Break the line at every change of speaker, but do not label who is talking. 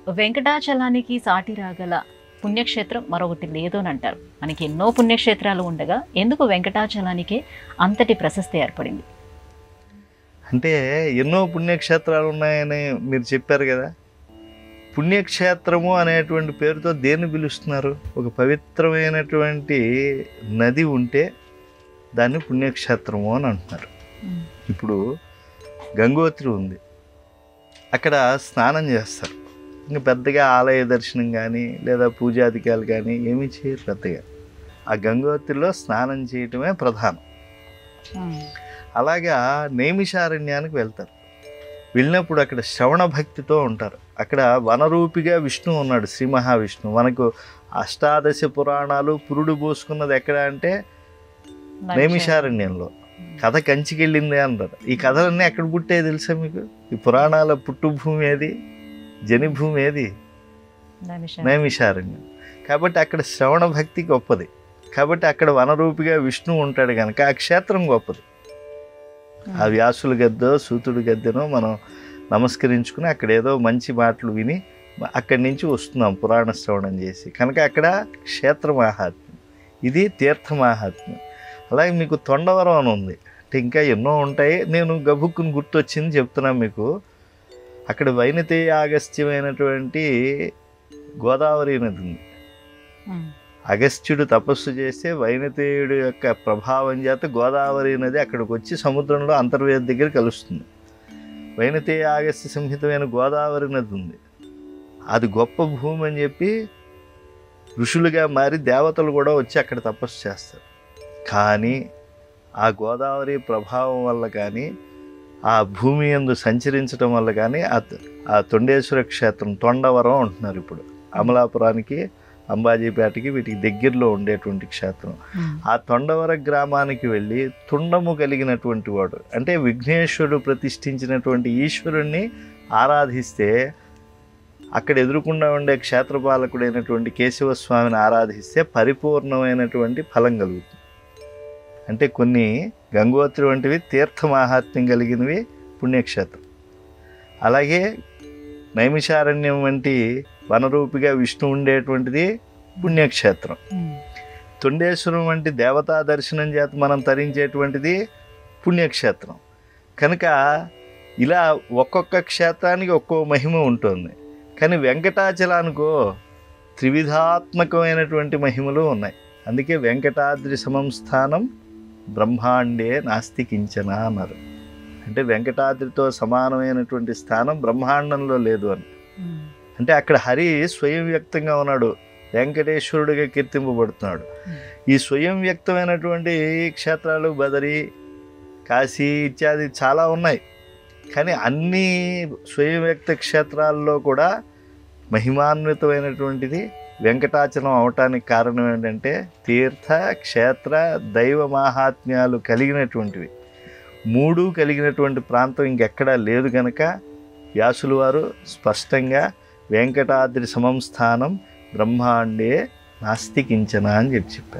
వెంకటాచలానికి సాటి రాగల పుణ్యక్షేత్రం మరొకటి లేదు అని అంటారు. మనకి ఎన్నో పుణ్యక్షేత్రాలు ఉండగా ఎందుకు వెంకటాచలానికే అంతటి ప్రశస్తి ఏర్పడింది?
అంటే ఎన్నో పుణ్యక్షేత్రాలు ఉన్నాయని మీరు చెప్పారు కదా. పుణ్యక్షేత్రము అనేటువంటి పేరుతో దేన్ని పిలుస్తున్నారు? ఒక పవిత్రమైనటువంటి నది ఉంటే దాన్ని పుణ్యక్షేత్రము అని అంటున్నారు. ఇప్పుడు గంగోత్రి ఉంది, అక్కడ స్నానం చేస్తారు. ఇంకా పెద్దగా ఆలయ దర్శనం కానీ లేదా పూజాధికారులు కానీ ఏమీ చేయరు పెద్దగా. ఆ గంగోత్రిలో స్నానం చేయటమే ప్రధానం. అలాగా నైమిషారణ్యానికి వెళ్తారు. వెళ్ళినప్పుడు అక్కడ శ్రవణ భక్తితో ఉంటారు. అక్కడ వనరూపిగా విష్ణువు ఉన్నాడు, శ్రీ మహావిష్ణువు. మనకు అష్టాదశ పురాణాలు పురుడు పోసుకున్నది ఎక్కడ అంటే నైమిషారణ్యంలో. కథ కంచికెళ్ళింది అంటారు. ఈ కథలన్నీ ఎక్కడ పుట్టాయి తెలుసా మీకు? ఈ పురాణాల పుట్టుభూమి ఏది, జనిభూమి ఏది? నైమిషారణ్యం. కాబట్టి అక్కడ శ్రవణ భక్తి గొప్పది. కాబట్టి అక్కడ వనరూపిగా విష్ణువు ఉంటాడు కనుక ఆ క్షేత్రం గొప్పది. ఆ వ్యాసుల గద్దె సూతుడి గద్దెనో మనం నమస్కరించుకుని అక్కడ ఏదో మంచి మాటలు విని అక్కడి నుంచి వస్తున్నాం పురాణ శ్రవణం చేసి. కనుక అక్కడ క్షేత్ర మాహాత్మ్యం, ఇది తీర్థ మాహాత్మ్యం. అలాగే మీకు తొండవరం అని ఉంది. అంటే ఇంకా ఎన్నో ఉంటాయి, నేను గబుక్కుని గుర్తొచ్చింది చెప్తున్నాను మీకు. అక్కడ వైనతేయ అగస్త్యమైనటువంటి గోదావరి నది ఉంది. అగస్త్యుడు తపస్సు చేస్తే వైనతేయుడు యొక్క ప్రభావం చేత గోదావరి నది అక్కడికి వచ్చి సముద్రంలో అంతర్వేది దగ్గర కలుస్తుంది. వైనతేయ అగస్త్య సంహితమైన గోదావరి నది ఉంది. అది గొప్ప భూమి అని చెప్పి ఋషులుగా మారి దేవతలు కూడా వచ్చి అక్కడ తపస్సు చేస్తారు. కానీ ఆ గోదావరి ప్రభావం వల్ల కానీ ఆ భూమి యందు సంచరించడం వల్ల కానీ ఆ తొండేశ్వర క్షేత్రం తొండవరం అంటున్నారు ఇప్పుడు. అమలాపురానికి అంబాజీపేటకి వీటికి దగ్గరలో ఉండేటువంటి క్షేత్రం. ఆ తొండవర గ్రామానికి వెళ్ళి తుండము కలిగినటువంటి వాడు, అంటే విఘ్నేశ్వరుడు ప్రతిష్ఠించినటువంటి ఈశ్వరుణ్ణి ఆరాధిస్తే అక్కడ ఎదురుకుండా ఉండే క్షేత్రపాలకుడైనటువంటి కేశవస్వామిని ఆరాధిస్తే పరిపూర్ణమైనటువంటి ఫలం కలుగుతుంది. అంటే కొన్ని గంగోత్రి వంటివి తీర్థ మాహాత్మ్యం కలిగినవి పుణ్యక్షేత్రం. అలాగే నైమిషారణ్యం వంటి వనరూపిగా విష్ణు ఉండేటువంటిది పుణ్యక్షేత్రం. తొండేశ్వరం వంటి దేవతా దర్శనం చేత మనం తరించేటువంటిది పుణ్యక్షేత్రం. కనుక ఇలా ఒక్కొక్క క్షేత్రానికి ఒక్కో మహిమ ఉంటుంది. కానీ వెంకటాచలానికో త్రివిధాత్మకమైనటువంటి మహిమలు ఉన్నాయి. అందుకే వెంకటాద్రి సమం స్థానం బ్రహ్మాండే నాస్తి కించన అన్నారు. అంటే వెంకటాద్రితో సమానమైనటువంటి స్థానం బ్రహ్మాండంలో లేదు అని. అంటే అక్కడ హరి స్వయం వ్యక్తంగా ఉన్నాడు, వెంకటేశ్వరుడిగా కీర్తింపబడుతున్నాడు. ఈ స్వయం వ్యక్తమైనటువంటి క్షేత్రాలు బదరి, కాశీ ఇత్యాది చాలా ఉన్నాయి. కానీ అన్ని స్వయం వ్యక్త క్షేత్రాల్లో కూడా మహిమాన్వితమైనటువంటిది వెంకటాచలం అవటానికి కారణం ఏంటంటే తీర్థ క్షేత్ర దైవ మాహాత్మ్యాలు కలిగినటువంటివి. మూడు కలిగినటువంటి ప్రాంతం ఇంకెక్కడా లేదు కనుక వ్యాసులు వారు స్పష్టంగా వెంకటాద్రి సమం స్థానం బ్రహ్మాండే నాస్తి కించన అని చెప్పారు.